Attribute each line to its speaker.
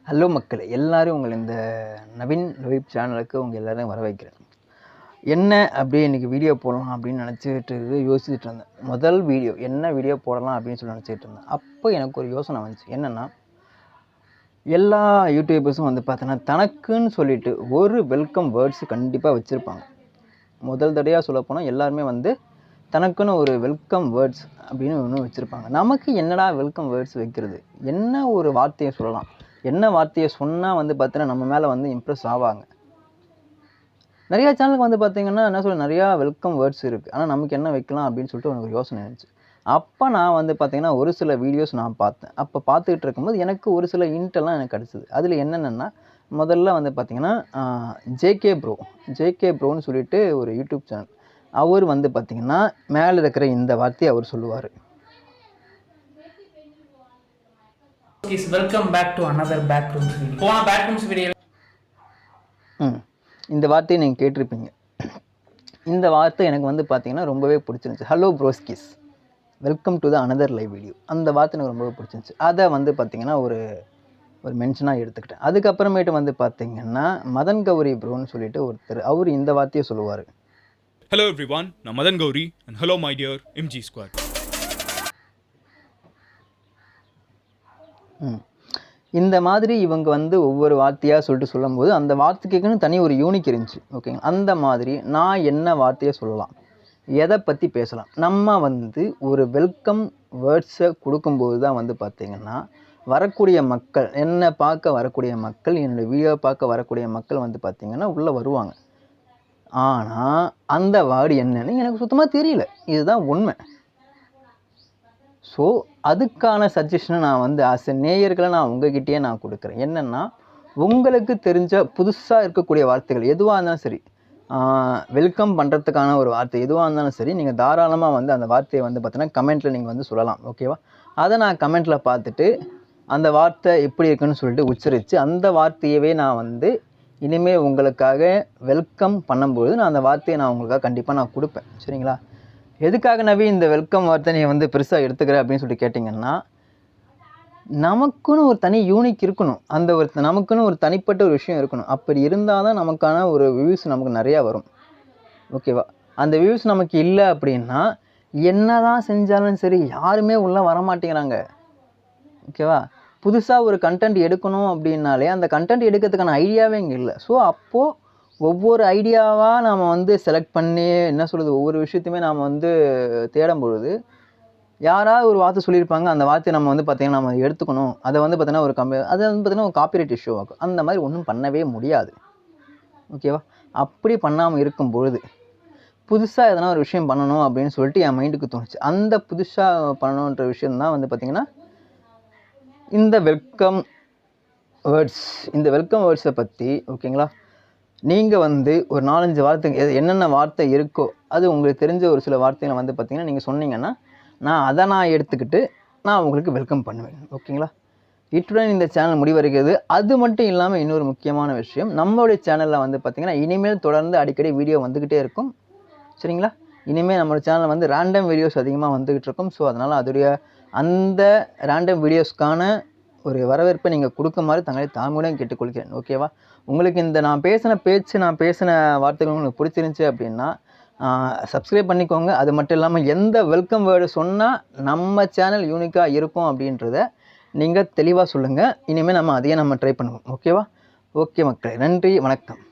Speaker 1: Hello மக்களே, எல்லாரும் உங்களை இந்த நவீன் லோயிப் சேனலுக்கு உங்கள் எல்லோரையும் வர வைக்கிறேன். என்ன அப்படியே இன்றைக்கி வீடியோ போடலாம் அப்படின்னு யோசிச்சுட்டு இருந்தேன். முதல் வீடியோ என்ன வீடியோ போடலாம் அப்படின்னு சொல்லி நினச்சிட்டு இருந்தேன். அப்போ எனக்கு ஒரு யோசனை வந்துச்சு. என்னென்னா, எல்லா யூடியூபர்ஸும் வந்து பார்த்தோன்னா தனக்குன்னு சொல்லிட்டு ஒரு வெல்கம் வேர்ட்ஸ் கண்டிப்பாக வச்சுருப்பாங்க. முதல் தடையாக சொல்லப்போனால் எல்லாருமே வந்து தனக்குன்னு ஒரு வெல்கம் வேர்ட்ஸ் அப்படின்னு ஒன்று வச்சுருப்பாங்க. நமக்கு என்னடா வெல்கம் வேர்ட்ஸ் வைக்கிறது, என்ன ஒரு வார்த்தையை சொல்லலாம், என்ன வார்த்தையை சொன்னால் வந்து பார்த்தீங்கன்னா நம்ம மேலே வந்து இம்ப்ரெஸ் ஆவாங்க. நிறையா சேனலுக்கு வந்து பார்த்தீங்கன்னா என்ன சொல்ல நிறையா வெல்கம் வேர்ட்ஸ் இருக்குது. ஆனால் நமக்கு என்ன வைக்கலாம் அப்படின்னு சொல்லிட்டு எனக்கு ஒரு யோசனை இருந்துச்சு. அப்போ நான் வந்து பார்த்தீங்கன்னா ஒரு சில வீடியோஸ் நான் பார்த்தேன். அப்போ பார்த்துக்கிட்டு இருக்கும்போது எனக்கு ஒரு சில இன்ட்டெல்லாம் எனக்கு கிடச்சிது. அதில் என்னென்னா, முதல்ல வந்து பார்த்தீங்கன்னா ஜேகே ப்ரோன்னு சொல்லிட்டு ஒரு யூடியூப் சேனல். அவர் வந்து பார்த்தீங்கன்னா மேலே இருக்கிற இந்த வார்த்தையை அவர் சொல்லுவார்.
Speaker 2: Welcome back to another backrooms video. போன backrooms video
Speaker 1: இந்த வார்த்தையை நீங்கள் கேட்டிருப்பீங்க. இந்த வார்த்தை எனக்கு வந்து பார்த்தீங்கன்னா ரொம்பவே பிடிச்சிருந்துச்சு. Hello broskis, welcome to the another live video. அந்த வார்த்தை எனக்கு ரொம்பவே பிடிச்சிருந்துச்சு. அதை வந்து பார்த்தீங்கன்னா ஒரு மென்ஷனாக எடுத்துக்கிட்டேன். அதுக்கப்புறமேட்டு வந்து பார்த்தீங்கன்னா மதன் கௌரி ப்ரோன்னு சொல்லிட்டு ஒருத்தர், அவர் இந்த வார்த்தையை சொல்லுவார்.
Speaker 3: ஹலோ எவ்ரிவான், நான் Madan Gowri and hello my dear MG squad.
Speaker 1: இந்த மாதிரி இவங்க வந்து ஒவ்வொரு வார்த்தையாக சொல்லிட்டு சொல்லும்போது அந்த வார்த்தைக்குன்னு தனி ஒரு யூனிக் இருந்துச்சு. ஓகேங்க, அந்த மாதிரி நான் என்ன வார்த்தையை சொல்லலாம், எதை பற்றி பேசலாம், நம்ம வந்து ஒரு வெல்கம் வேர்ட்ஸை கொடுக்கும்போது தான் வந்து பார்த்திங்கன்னா வரக்கூடிய மக்கள், என்னை பார்க்க வரக்கூடிய மக்கள், என்னுடைய வீடியோ பார்க்க வரக்கூடிய மக்கள் வந்து பார்த்திங்கன்னா உள்ளே வருவாங்க. ஆனால் அந்த வேர்டு என்னன்னு எனக்கு சுத்தமாக தெரியல. இதுதான் உண்மை. ஸோ அதுக்கான சஜஷனை நான் வந்து நேயர்களை நான் உங்ககிட்டயே நான் கொடுக்குறேன். என்னென்னா, உங்களுக்கு தெரிஞ்ச புதுசாக இருக்கக்கூடிய வார்த்தைகள் எதுவாக இருந்தாலும் சரி, வெல்கம் பண்ணுறதுக்கான ஒரு வார்த்தை எதுவாக இருந்தாலும் சரி, நீங்கள் தாராளமாக வந்து அந்த வார்த்தையை வந்து பார்த்தீங்கன்னா கமெண்ட்டில் நீங்கள் வந்து சொல்லலாம். ஓகேவா? அதை நான் கமெண்ட்டில் பார்த்துட்டு அந்த வார்த்தை எப்படி இருக்குன்னு சொல்லிட்டு உச்சரித்து அந்த வார்த்தையவே நான் வந்து இனிமேல் உங்களுக்காக வெல்கம் பண்ணும்போது நான் அந்த வார்த்தையை நான் உங்களுக்காக கண்டிப்பாக நான் கொடுப்பேன். சரிங்களா? எதுக்காக நவி இந்த வெல்கம் வார்த்தை நீ வந்து பெருசாக எடுத்துக்கிற அப்படின்னு சொல்லிட்டு கேட்டிங்கன்னா, நமக்குன்னு ஒரு தனி யூனிக் இருக்கணும். அந்த நமக்குன்னு ஒரு தனிப்பட்ட ஒரு விஷயம் இருக்கணும். அப்படி இருந்தால் தான் நமக்கான ஒரு வியூஸ் நமக்கு நிறையா வரும். ஓகேவா? அந்த வியூஸ் நமக்கு இல்லை அப்படின்னா என்ன தான் செஞ்சாலும் சரி யாருமே உள்ளே வரமாட்டேங்கிறாங்க. ஓகேவா? புதுசாக ஒரு கண்டென்ட் எடுக்கணும் அப்படின்னாலே அந்த கண்டென்ட் எடுக்கிறதுக்கான ஐடியாவே இங்கே இல்லை. ஸோ அப்போது ஒவ்வொரு ஐடியாவாக நாம் வந்து செலக்ட் பண்ணி என்ன சொல்கிறது, ஒவ்வொரு விஷயத்தையுமே நாம் வந்து தேடும் பொழுது யாராவது ஒரு வார்த்தை சொல்லியிருப்பாங்க. அந்த வார்த்தையை நம்ம வந்து பார்த்திங்கன்னா நம்ம எடுத்துக்கணும். அதை வந்து பார்த்திங்கன்னா அதை வந்து பார்த்திங்கன்னா ஒரு காப்பிரைட் இஷ்யூ ஆகும். அந்த மாதிரி ஒன்றும் பண்ணவே முடியாது. ஓகேவா? அப்படி பண்ணாமல் இருக்கும் பொழுது புதுசாக எதனா ஒரு விஷயம் பண்ணணும் அப்படின்னு சொல்லிட்டு என் மைண்டுக்கு தோணுச்சு. அந்த புதுசாக பண்ணணுன்ற விஷயந்தான் வந்து பார்த்திங்கன்னா இந்த வெல்கம் வேர்ட்ஸ். இந்த வெல்கம் வேர்ட்ஸை பற்றி ஓகேங்களா, நீங்கள் வந்து ஒரு 4-5 வார்த்தைங்க என்னென்ன வார்த்தை இருக்கோ அது உங்களுக்கு தெரிஞ்ச ஒரு சில வார்த்தைகளை வந்து பார்த்திங்கன்னா நீங்கள் சொன்னீங்கன்னா நான் எடுத்துக்கிட்டு நான் உங்களுக்கு வெல்கம் பண்ணுவேன். ஓகேங்களா? இத்துடன் இந்த சேனல் முடிவடைகிறது. அது மட்டும் இல்லாமல் இன்னொரு முக்கியமான விஷயம், நம்மளுடைய சேனலில் வந்து பார்த்திங்கன்னா இனிமேல் தொடர்ந்து அடிக்கடி வீடியோ வந்துக்கிட்டே இருக்கும். சரிங்களா? இனிமேல் நம்மளோட சேனலில் வந்து ரேண்டம் வீடியோஸ் அதிகமாக வந்துக்கிட்டு இருக்கும். ஸோ அதனால் அந்த ரேண்டம் வீடியோஸ்க்கான ஒரு வரவேற்பை நீங்கள் கொடுக்குமாறு தங்களை தாழ்மையுடன் கேட்டுக்கொள்கிறேன். ஓகேவா? உங்களுக்கு இந்த நான் பேசின வார்த்தைகள் உங்களுக்கு பிடிச்சிருந்துச்சி அப்படின்னா சப்ஸ்கிரைப் பண்ணிக்கோங்க. அது மட்டும் இல்லாமல் எந்த வெல்கம் வேர்டு சொன்னால் நம்ம சேனல் யூனிக்காக இருக்கும் அப்படின்றத நீங்கள் தெளிவாக சொல்லுங்கள். இனிமேல் அதையே நம்ம ட்ரை பண்ணுவோம். ஓகேவா? ஓகே மக்களே, நன்றி, வணக்கம்.